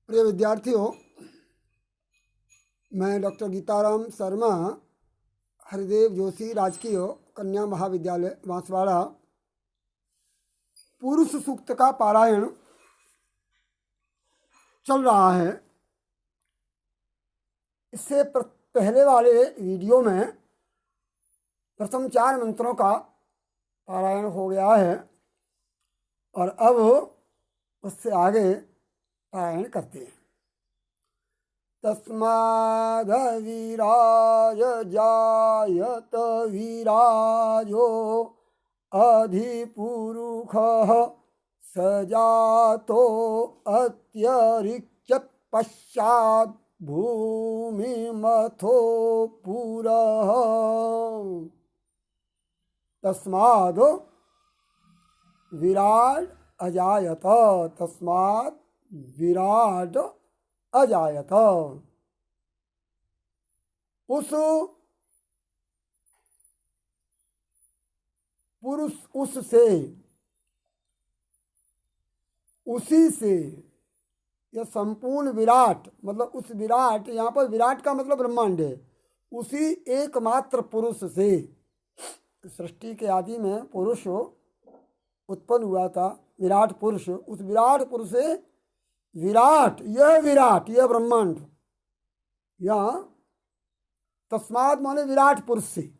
प्रिय विद्यार्थियों, मैं डॉक्टर गीताराम शर्मा, हरिदेव जोशी राजकीय कन्या महाविद्यालय बांसवाड़ा, पुरुष सूक्त का पारायण चल रहा है। इससे पहले वाले वीडियो में प्रथम 4 मंत्रों का पारायण हो गया है और अब उससे आगे पारायण करते हैं। तस्माद् जायत वीराजो अधिपुरुषः सजातो अत्यरिच्यत् पश्चात् भूमिमथो पुरः। तस्माद् विराट अजायत, तस्मात् विराट अजायत। उस पुरुष, उससे, उसी से, यह संपूर्ण विराट मतलब उस विराट, यहाँ पर विराट का मतलब ब्रह्मांड है, उसी एकमात्र पुरुष से। सृष्टि के आदि में पुरुष उत्पन्न हुआ था, विराट पुरुष। उस विराट पुरुष से विराट, यह ब्रह्मांड, या तस्माद माने विराट पुरुष से,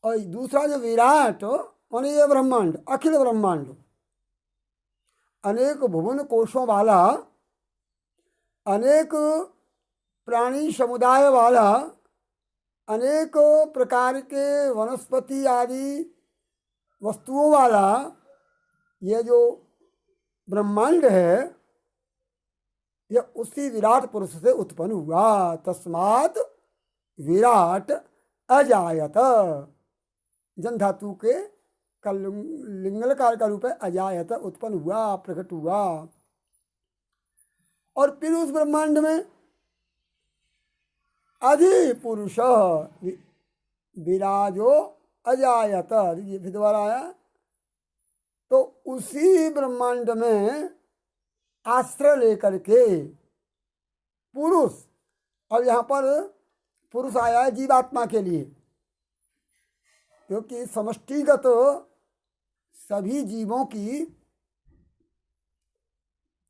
और दूसरा जो विराट माने यह ब्रह्मांड, अखिल ब्रह्मांड, अनेक भुवन कोशों वाला, अनेक प्राणी समुदाय वाला, अनेक प्रकार के वनस्पति आदि वस्तुओं वाला यह जो ब्रह्मांड है, यह उसी विराट पुरुष से उत्पन्न हुआ। तस्मात् विराट अजायत, जन धातु के लिंगलकार का रूप है अजायत, उत्पन्न हुआ, प्रकट हुआ। और फिर उस ब्रह्मांड में अधिपुरुष विराजो अजायत, ये फिर दोबारा आया। तो उसी ब्रह्मांड में आश्रय लेकर के पुरुष, और यहाँ पर पुरुष आया है जीवात्मा के लिए, क्योंकि समष्टिगत सभी जीवों की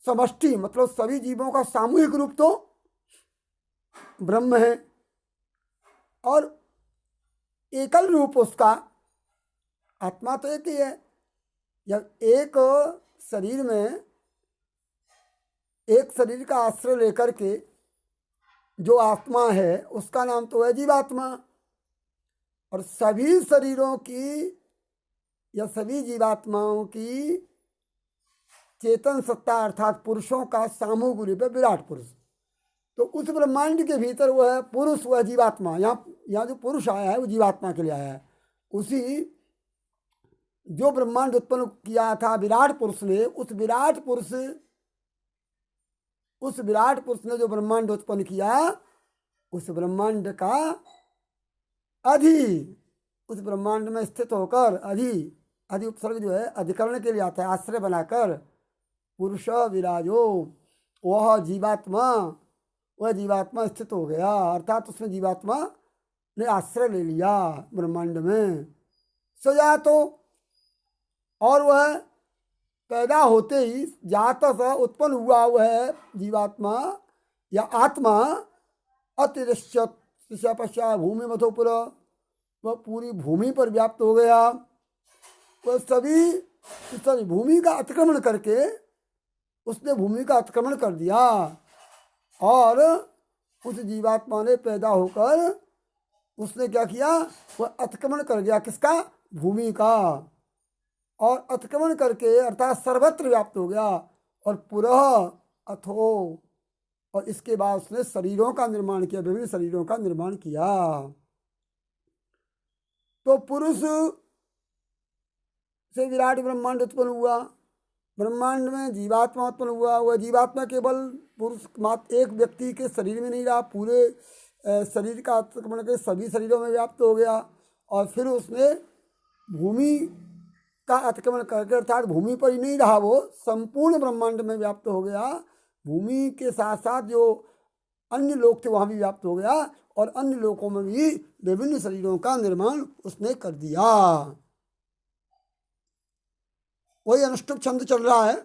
समष्टि मतलब सभी जीवों का सामूहिक रूप तो ब्रह्म है, और एकल रूप उसका आत्मा तो एक ही है। जब एक शरीर में एक शरीर का आश्रय लेकर के जो आत्मा है उसका नाम तो है जीवात्मा, और सभी शरीरों की या सभी जीवात्माओं की चेतन सत्ता अर्थात पुरुषों का सामूहिक रूप है विराट पुरुष। तो उस ब्रह्मांड के भीतर वह है पुरुष, वह जीवात्मा। यहाँ जो पुरुष आया है वो जीवात्मा के लिए आया है। उसी जो ब्रह्मांड उत्पन्न किया था विराट पुरुष ने, उस विराट पुरुष ने जो ब्रह्मांड उत्पन्न किया, उस ब्रह्मांड का उस ब्रह्मांड में स्थित होकर अधि उपसर्ग जो है अधिकरण के लिए आता है, आश्रय बनाकर पुरुष विराजो, वह जीवात्मा स्थित हो गया, अर्थात उसमें जीवात्मा ने आश्रय ले लिया ब्रह्मांड में। सजातो, और वह पैदा होते ही जात स उत्पन्न हुआ वह जीवात्मा या आत्मा अतिरिश्यत पश्चात भूमि मथोपुर, वह पूरी भूमि पर व्याप्त हो गया। वह सभी भूमि का अतिक्रमण करके उसने भूमि का अतिक्रमण कर दिया, और उस जीवात्मा ने पैदा होकर उसने क्या किया, वह अतिक्रमण कर गया किसका, भूमि का, और अतिक्रमण करके अर्थात सर्वत्र व्याप्त हो गया। और पुरः अथो, और इसके बाद उसने शरीरों का निर्माण किया, विभिन्न शरीरों का निर्माण किया। तो पुरुष से विराट ब्रह्मांड उत्पन्न हुआ, ब्रह्मांड में जीवात्मा उत्पन्न हुआ। वह जीवात्मा केवल पुरुष मात्र एक व्यक्ति के शरीर में नहीं रहा, पूरे शरीर का अतिक्रमण के सभी शरीरों में व्याप्त हो गया। और फिर उसने भूमि का अतिक्रमण करके अर्थात भूमि पर ही नहीं रहा, वो संपूर्ण ब्रह्मांड में व्याप्त हो गया। भूमि के साथ साथ जो अन्य लोक थे वहाँ भी व्याप्त हो गया और अन्य लोकों में भी विभिन्न शरीरों का निर्माण उसने कर दिया। वही अनुष्टुप छंद चल रहा है।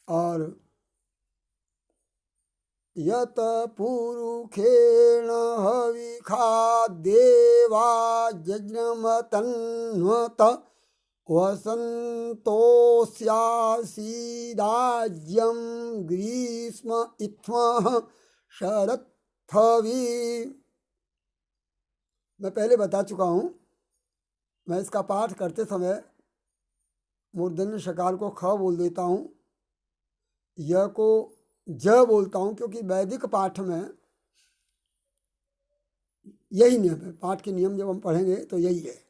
और यत पुरुखेण हविखा देवा यज्ञमतन्वत वसन्तोऽस्यासीदाज्यं ग्रीष्म इत्थ्वः शरत्थवि। मैं पहले बता चुका हूँ, मैं इसका पाठ करते समय मूर्धन्य शकार को ख बोल देता हूँ, य को ज बोलता हूँ, क्योंकि वैदिक पाठ में यही नियम है। पाठ के नियम जब हम पढ़ेंगे तो यही है।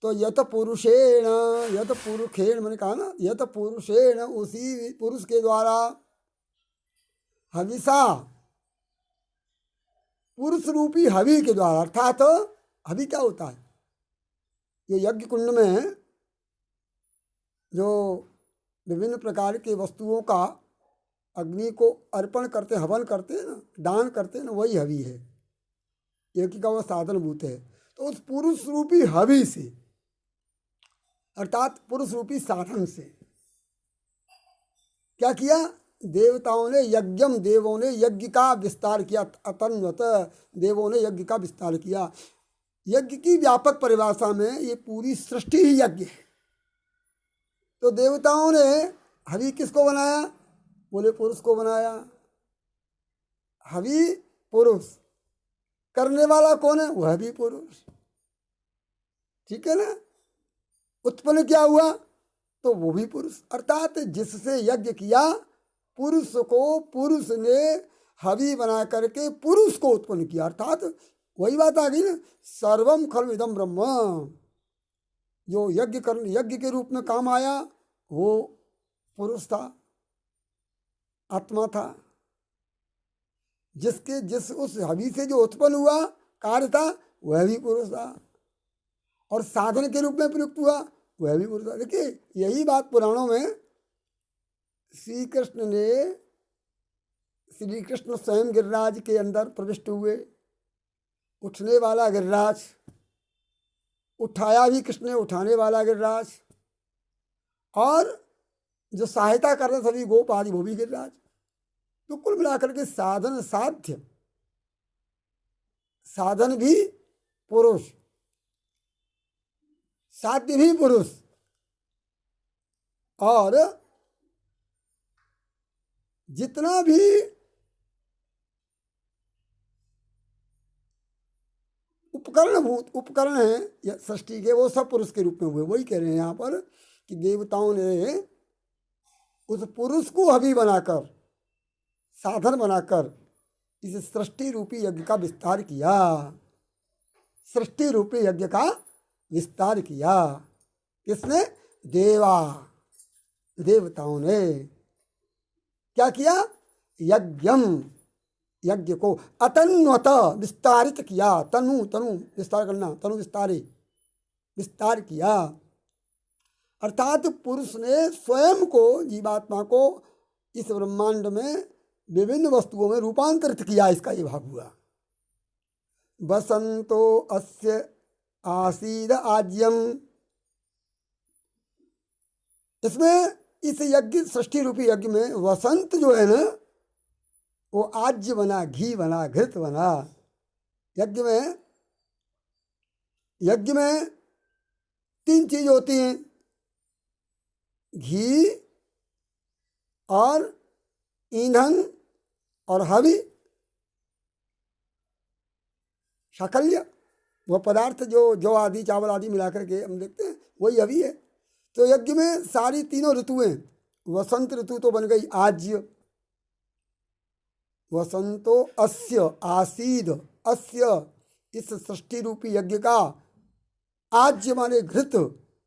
तो यत पुरुषेण, यत पुरुषेण मैंने कहा ना, यत पुरुषेण उसी पुरुष के द्वारा हविषा, पुरुष रूपी हवि के द्वारा, अर्थात हवि क्या होता है? ये यज्ञ कुंड में जो विभिन्न प्रकार के वस्तुओं का अग्नि को अर्पण करते, हवन करते हैं ना, दान करते हैं ना, वही हवि है। यज्ञ का वह साधनभूत है। तो उस पुरुष रूपी हवि से, अर्थात पुरुष रूपी साधन से क्या किया? देवताओं ने यज्ञम, देवों ने यज्ञ का विस्तार किया। अतन्वत, देवों ने यज्ञ का विस्तार किया। यज्ञ की व्यापक परिभाषा में ये पूरी सृष्टि ही यज्ञ है। तो देवताओं ने हवि किसको बनाया? बोले पुरुष को बनाया। हवि पुरुष, करने वाला कौन है? वह भी पुरुष। ठीक है ना? उत्पन्न क्या हुआ? तो वो भी पुरुष। अर्थात जिससे यज्ञ किया, पुरुष को पुरुष ने हवि बना करके पुरुष को उत्पन्न किया। अर्थात वही बात आ गई ना, सर्वम खलु इदं ब्रह्म। जो यज्ञ के रूप में काम आया वो पुरुष था, आत्मा था। जिस उस हवि से जो उत्पन्न हुआ कार्य था वह भी पुरुष था, और साधन के रूप में प्रयुक्त हुआ वह भी पुरुष था। देखिए यही बात पुराणों में श्री कृष्ण स्वयं गिरिराज के अंदर प्रविष्ट हुए। उठने वाला गिरिराज, उठाया भी कृष्ण ने, उठाने वाला गिरिराज, और जो सहायता कर रहे सभी गोप आदि वो भी गिरिराज। तो कुल मिलाकर के साधन साध्य, साधन भी पुरुष, साध्य भी पुरुष, और जितना भी उपकरण है सृष्टि के, वो सब पुरुष के रूप में हुए। वही कह रहे हैं यहाँ पर कि देवताओं ने उस पुरुष को हवि बनाकर, साधन बनाकर इस सृष्टि रूपी यज्ञ का विस्तार किया। सृष्टि रूपी यज्ञ का विस्तार किया किसने? देवताओं ने क्या किया? यज्ञ को अतन्वत, विस्तारित किया। तनु विस्तार करना, तनु विस्तार किया। अर्थात पुरुष ने स्वयं को, जीवात्मा को इस ब्रह्मांड में विभिन्न वस्तुओं में रूपांतरित किया। इसका ये भाग हुआ। वसंतो अस्य आसीद आज्यम, इसमें इस यज्ञ, सृष्टि रूपी यज्ञ में वसंत जो है ना, वो आज्य बना, घी बना, घृत बना। यज्ञ में 3 चीज होती हैं, घी और ईंधन और हवि, शाकल्य, वह पदार्थ जो आदि, चावल आदि मिलाकर के हम देखते हैं, वही हवि है। तो यज्ञ में सारी तीनों ऋतुएं, वसंत ऋतु तो बन गई आज्य। वसंतो अस्य आसीद, अस्य इस सृष्टि रूपी यज्ञ का, आज्य माने घृत,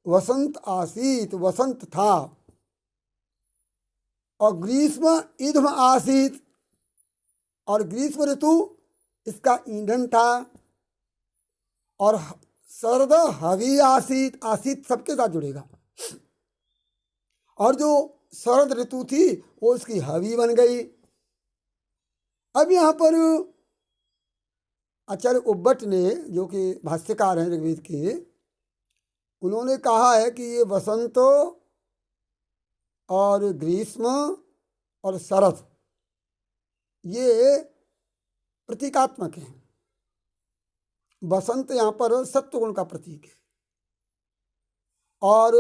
वसंत आसीत, वसंत था, और ग्रीष्म ईधम आसीत, और ग्रीष्म ऋतु इसका ईंधन था, और शरद हवि आसीत, आसीत सबके साथ जुड़ेगा। और जो शरद ऋतु थी वो उसकी हवी बन गई। अब यहाँ पर आचार्य उब्बट ने, जो कि भाष्यकार हैं ऋग्वेद के, उन्होंने कहा है कि ये वसंत और ग्रीष्म और शरद ये प्रतीकात्मक हैं। बसंत यहाँ पर सत्वगुण का प्रतीक है और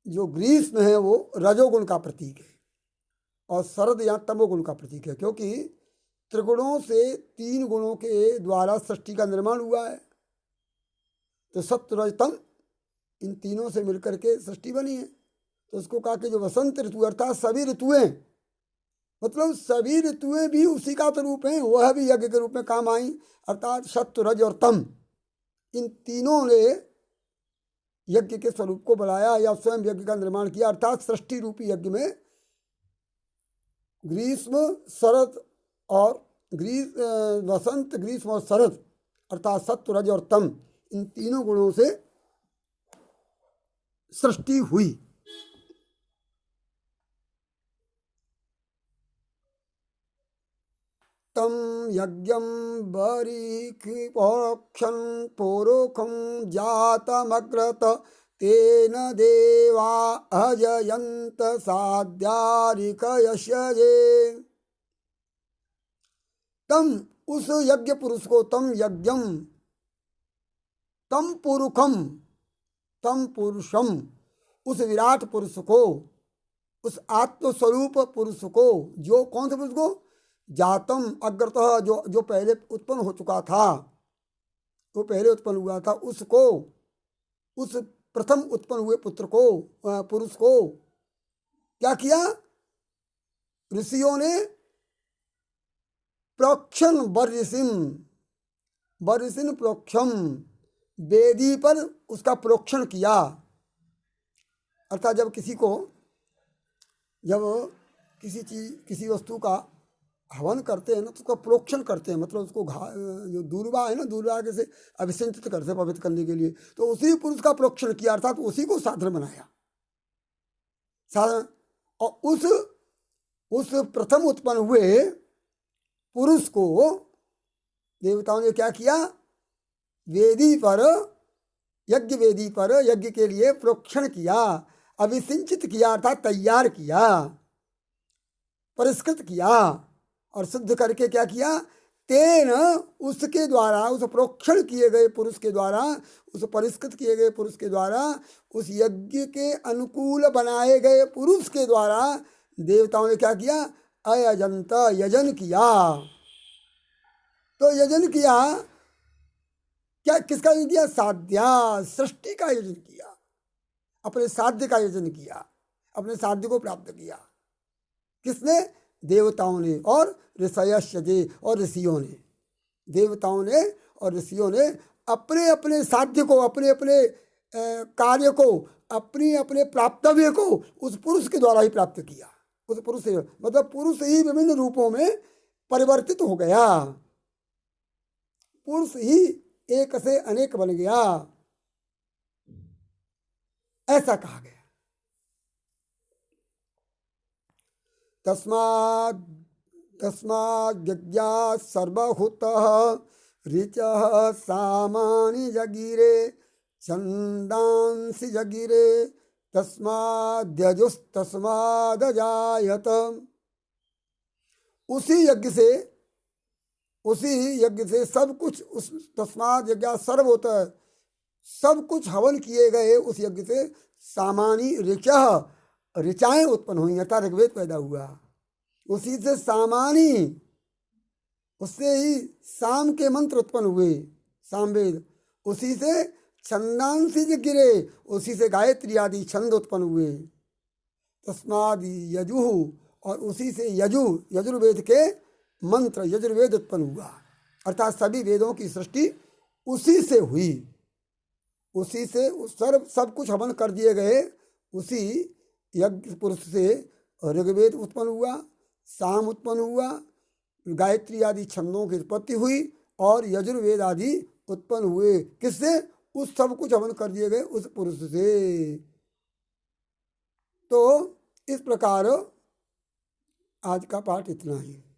जो ग्रीष्म है वो रजोगुण का प्रतीक है और शरद यहाँ तमोगुण का प्रतीक है, क्योंकि त्रिगुणों से 3 गुणों के द्वारा सृष्टि का निर्माण हुआ है। तो सत्व रज तम इन तीनों से मिलकर के सृष्टि बनी है। तो उसको कहा कि जो वसंत ऋतु अर्थात सभी ऋतुएं, मतलब सभी ऋतुएं भी उसी का तो रूप हैं, वह भी यज्ञ के रूप में काम आई। अर्थात सत्व रज और तम इन तीनों ने यज्ञ के स्वरूप को बढ़ाया या स्वयं यज्ञ का निर्माण किया। अर्थात सृष्टि रूपी यज्ञ में ग्रीष्म शरद और वसंत ग्रीष्म और शरद अर्थात सत्व रज और तम इन तीनों गुणों से सृष्टि हुई। तम यज्ञं बरीखिपोक्षं पुरुखं जातमग्रत तेन देवा अजयंत साध्यारिकयशजे। तम उस यज्ञ पुरुष को, तम यज्ञम, तम पुरुखम, तम पुरुषम, उस विराट पुरुष को, उस आत्मस्वरूप पुरुष को, जो कौन से पुरुष को, जातम अग्रतः, जो पहले उत्पन्न हो चुका था, वो पहले उत्पन्न हुआ था, उसको, उस प्रथम उत्पन्न हुए पुत्र को, पुरुष को क्या किया? ऋषियों ने प्रोक्षण बर्षिन प्रोक्षम, वेदी पर उसका प्रोक्षण किया। अर्थात जब किसी चीज किसी वस्तु का हवन करते हैं ना, तो उसका प्रोक्षण करते हैं, मतलब उसको जो दूर्वा है ना, दूर्वा के से अभिसिंचित करते हैं पवित्र करने के लिए। तो उसी पुरुष का प्रोक्षण किया, अर्थात उसी को साधन बनाया। साधन, और उस प्रथम उत्पन्न हुए पुरुष को देवताओं ने क्या किया? वेदी पर, यज्ञ वेदी पर यज्ञ के लिए प्रोक्षण किया, अभिसिंचित किया, अर्थात तैयार किया, परिष्कृत किया और शुद्ध करके क्या किया? तेन, उसके द्वारा, उस प्रोक्षण किए गए पुरुष के द्वारा, उस परिष्कृत किए गए पुरुष के द्वारा, उस यज्ञ के अनुकूल बनाए गए पुरुष के द्वारा देवताओं ने क्या किया? अयजंत, यजन किया। तो यजन किया क्या? किसका यजन किया? साध्या, सृष्टि का यजन किया, अपने साध्य का यजन किया, अपने साध्य को प्राप्त किया। किसने? देवताओं ने और ऋषयश्चजे, और ऋषियों ने, देवताओं ने और ऋषियों ने अपने अपने साध्य को, अपने अपने कार्य को, अपने अपने प्राप्तव्य को उस पुरुष के द्वारा ही प्राप्त किया। उस पुरुष से, मतलब पुरुष ही विभिन्न रूपों में परिवर्तित हो गया, पुरुष ही एक से अनेक बन गया, ऐसा कहा गया। तस्माद् यज्ञात् सर्वभूतः ऋचः सामानि जगिरे छन्दांसि जगिरे तस्मादजायत। उसी यज्ञ से सब कुछ, उस तस्माद् यज्ञात् सर्व होता है, सब कुछ हवन किए गए उस यज्ञ से सामानी ऋचः, ऋचाएं उत्पन्न हुई, अर्थात ऋग्वेद पैदा हुआ। उसी से सामानी, उससे ही साम के मंत्र उत्पन्न हुए, सामवेद। उसी से छंदांसी गिरे, उसी से गायत्री आदि छंद उत्पन्न हुए। तस्माद यजुः, और उसी से यजुर्वेद के मंत्र, यजुर्वेद उत्पन्न हुआ। अर्थात सभी वेदों की सृष्टि उसी से हुई, उसी से सब कुछ हवन कर दिए गए। उसी यज्ञ पुरुष से ऋग्वेद उत्पन्न हुआ, साम उत्पन्न हुआ, गायत्री आदि छंदों की उत्पत्ति हुई और यजुर्वेद आदि उत्पन्न हुए। किससे? उस सब कुछ हवन कर दिए गए उस पुरुष से। तो इस प्रकार आज का पाठ इतना ही।